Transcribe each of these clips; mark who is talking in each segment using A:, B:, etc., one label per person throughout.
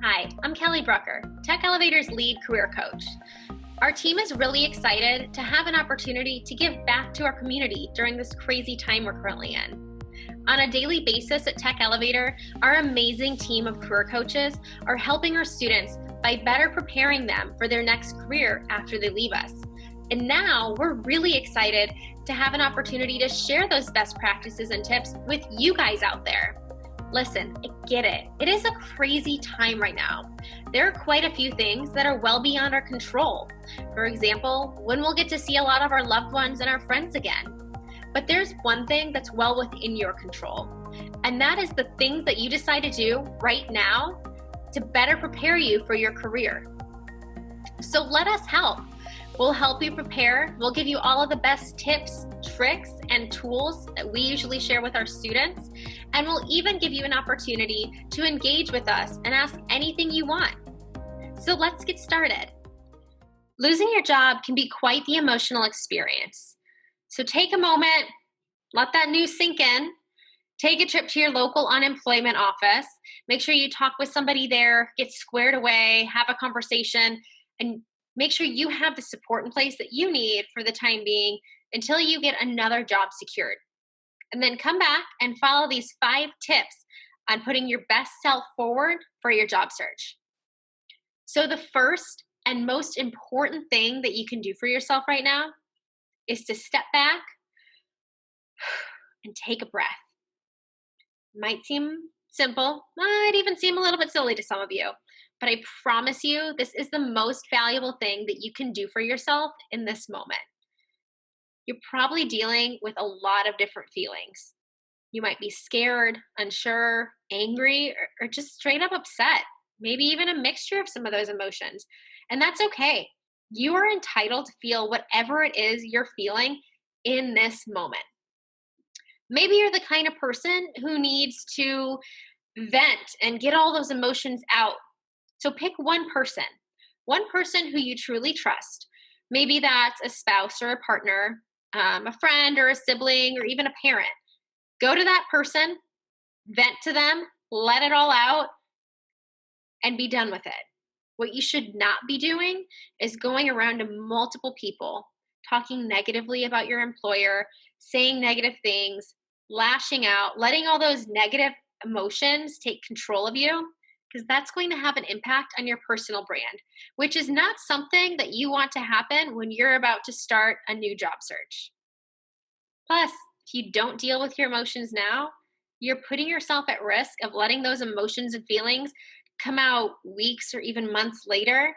A: Hi, I'm Kelly Brucker, Tech Elevator's lead career coach. Our team is really excited to have an opportunity to give back to our community during this crazy time we're currently in. On a daily basis at Tech Elevator, our amazing team of career coaches are helping our students by better preparing them for their next career after they leave us. And now we're really excited to have an opportunity to share those best practices and tips with you guys out there. Listen, I get it. It is a crazy time right now. There are quite a few things that are well beyond our control. For example, when we'll get to see a lot of our loved ones and our friends again. But there's one thing that's well within your control, and that is the things that you decide to do right now to better prepare you for your career. So let us help. We'll help you prepare. We'll give you all of the best tips, tricks, and tools that we usually share with our students. And we'll even give you an opportunity to engage with us and ask anything you want. So let's get started. Losing your job can be quite the emotional experience. So take a moment, let that news sink in, take a trip to your local unemployment office, make sure you talk with somebody there, get squared away, have a conversation, and make sure you have the support in place that you need for the time being until you get another job secured. And then come back and follow these 5 tips on putting your best self forward for your job search. So the first and most important thing that you can do for yourself right now is to step back and take a breath. Might seem simple, might even seem a little bit silly to some of you, but I promise you this is the most valuable thing that you can do for yourself in this moment. You're probably dealing with a lot of different feelings. You might be scared, unsure, angry, or just straight up upset, maybe even a mixture of some of those emotions. And that's okay. You are entitled to feel whatever it is you're feeling in this moment. Maybe you're the kind of person who needs to vent and get all those emotions out. So pick one person who you truly trust. Maybe that's a spouse or a partner, a friend or a sibling, or even a parent. Go to that person, vent to them, let it all out, and be done with it. What you should not be doing is going around to multiple people, talking negatively about your employer, saying negative things, lashing out, letting all those negative emotions take control of you, because that's going to have an impact on your personal brand, which is not something that you want to happen when you're about to start a new job search. Plus, if you don't deal with your emotions now, you're putting yourself at risk of letting those emotions and feelings come out weeks or even months later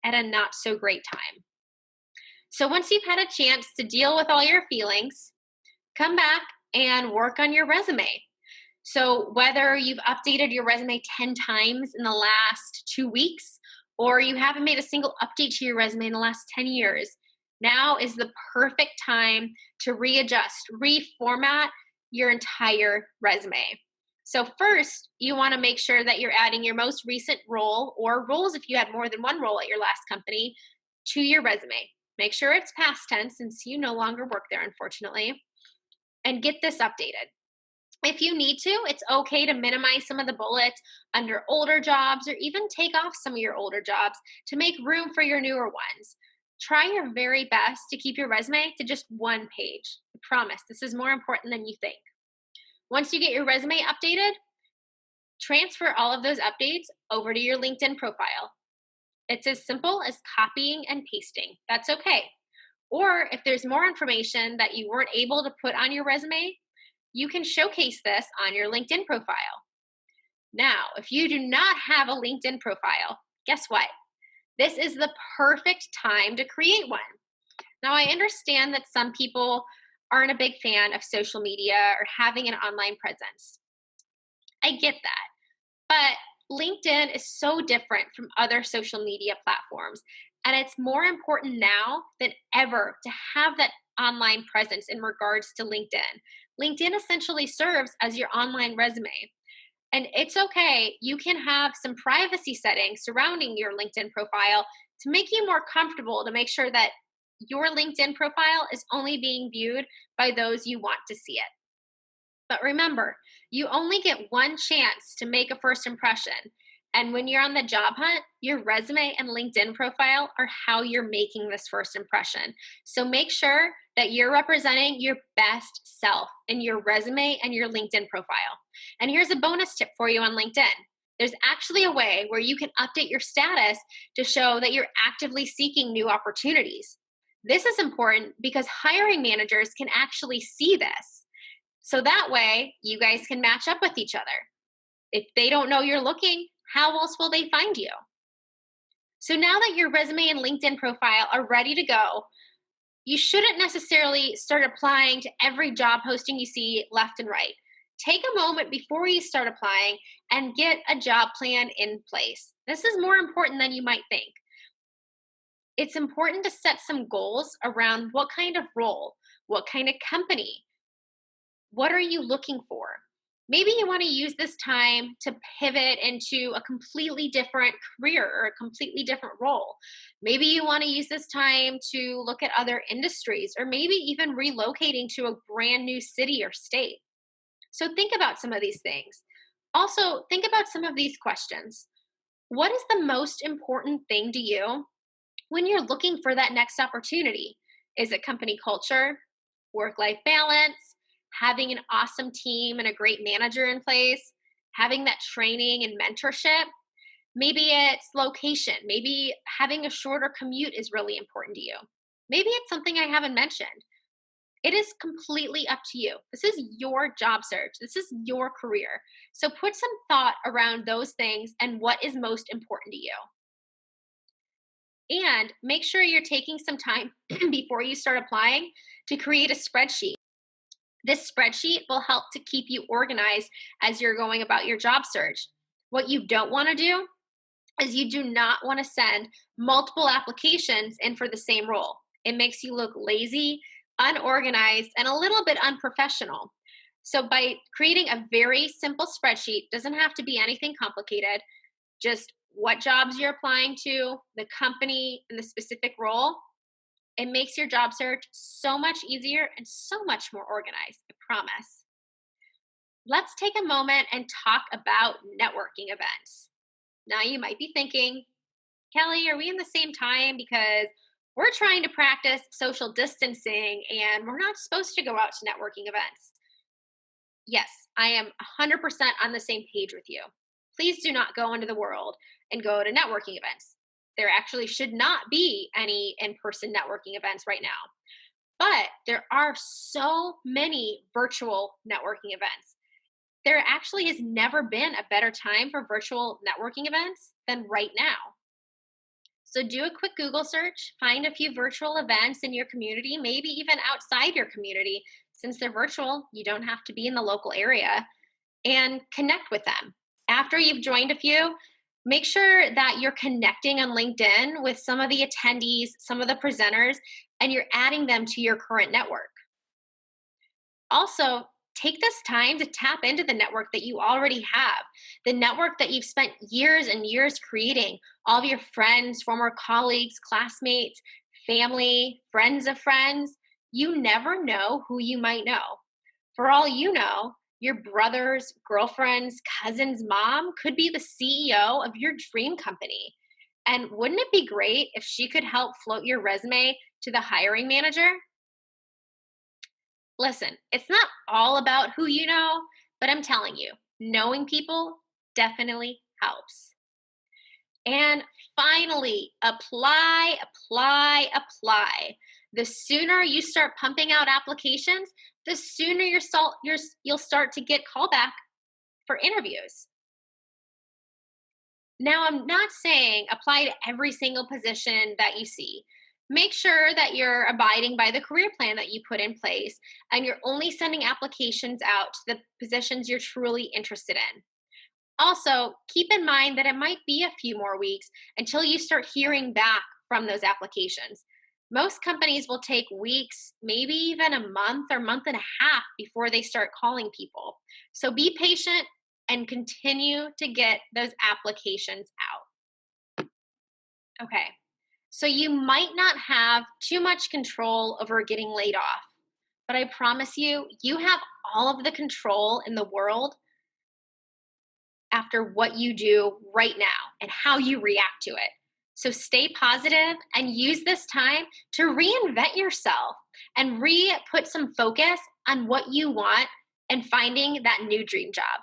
A: at a not so great time. So once you've had a chance to deal with all your feelings, come back and work on your resume. So whether you've updated your resume 10 times in the last 2 weeks, or you haven't made a single update to your resume in the last 10 years, now is the perfect time to readjust, reformat your entire resume. So first, you want to make sure that you're adding your most recent role, or roles if you had more than one role at your last company, to your resume. Make sure it's past tense since you no longer work there, unfortunately, and get this updated. If you need to, it's okay to minimize some of the bullets under older jobs or even take off some of your older jobs to make room for your newer ones. Try your very best to keep your resume to just 1 page. I promise, this is more important than you think. Once you get your resume updated, transfer all of those updates over to your LinkedIn profile. It's as simple as copying and pasting. That's okay. Or if there's more information that you weren't able to put on your resume, you can showcase this on your LinkedIn profile. Now, if you do not have a LinkedIn profile, guess what? This is the perfect time to create one. Now, I understand that some people aren't a big fan of social media or having an online presence. I get that. But LinkedIn is so different from other social media platforms, and it's more important now than ever to have that online presence in regards to LinkedIn. LinkedIn essentially serves as your online resume. And it's okay, you can have some privacy settings surrounding your LinkedIn profile to make you more comfortable, to make sure that your LinkedIn profile is only being viewed by those you want to see it. But remember, you only get one chance to make a first impression. And when you're on the job hunt, your resume and LinkedIn profile are how you're making this first impression. So make sure that you're representing your best self in your resume and your LinkedIn profile. And here's a bonus tip for you on LinkedIn. There's actually a way where you can update your status to show that you're actively seeking new opportunities. This is important because hiring managers can actually see this. So that way, you guys can match up with each other. If they don't know you're looking, how else will they find you? So now that your resume and LinkedIn profile are ready to go, you shouldn't necessarily start applying to every job posting you see left and right. Take a moment before you start applying and get a job plan in place. This is more important than you might think. It's important to set some goals around what kind of role, what kind of company, what are you looking for? Maybe you want to use this time to pivot into a completely different career or a completely different role. Maybe you want to use this time to look at other industries or maybe even relocating to a brand new city or state. So think about some of these things. Also, think about some of these questions. What is the most important thing to you when you're looking for that next opportunity? Is it company culture, work life balance, having an awesome team and a great manager in place, having that training and mentorship? Maybe it's location. Maybe having a shorter commute is really important to you. Maybe it's something I haven't mentioned. It is completely up to you. This is your job search. This is your career. So put some thought around those things and what is most important to you. And make sure you're taking some time before you start applying to create a spreadsheet. This spreadsheet will help to keep you organized as you're going about your job search. What you don't want to do is you do not want to send multiple applications in for the same role. It makes you look lazy, unorganized, and a little bit unprofessional. So by creating a very simple spreadsheet, doesn't have to be anything complicated, just what jobs you're applying to, the company, and the specific role, it makes your job search so much easier and so much more organized, I promise. Let's take a moment and talk about networking events. Now you might be thinking, Kelly, are we in the same time? Because we're trying to practice social distancing and we're not supposed to go out to networking events. Yes, I am 100% on the same page with you. Please do not go into the world and go to networking events. There actually should not be any in person networking events right now. But there are so many virtual networking events. There actually has never been a better time for virtual networking events than right now. So do a quick Google search, find a few virtual events in your community, maybe even outside your community. Since they're virtual, you don't have to be in the local area, and connect with them. After you've joined a few, make sure that you're connecting on LinkedIn with some of the attendees, some of the presenters, and you're adding them to your current network. Also, take this time to tap into the network that you already have, the network that you've spent years and years creating, all of your friends, former colleagues, classmates, family, friends of friends. You never know who you might know. For all you know, your brother's girlfriend's cousin's mom could be the CEO of your dream company. And wouldn't it be great if she could help float your resume to the hiring manager? Listen, it's not all about who you know, but I'm telling you, knowing people definitely helps. And finally, apply, apply, apply. The sooner you start pumping out applications, the sooner you'll start to get callback for interviews. Now, I'm not saying apply to every single position that you see. Make sure that you're abiding by the career plan that you put in place and you're only sending applications out to the positions you're truly interested in. Also, keep in mind that it might be a few more weeks until you start hearing back from those applications. Most companies will take weeks, maybe even a month or month and a half before they start calling people. So be patient and continue to get those applications out. Okay, so you might not have too much control over getting laid off, but I promise you, you have all of the control in the world after what you do right now and how you react to it. So stay positive and use this time to reinvent yourself and put some focus on what you want and finding that new dream job.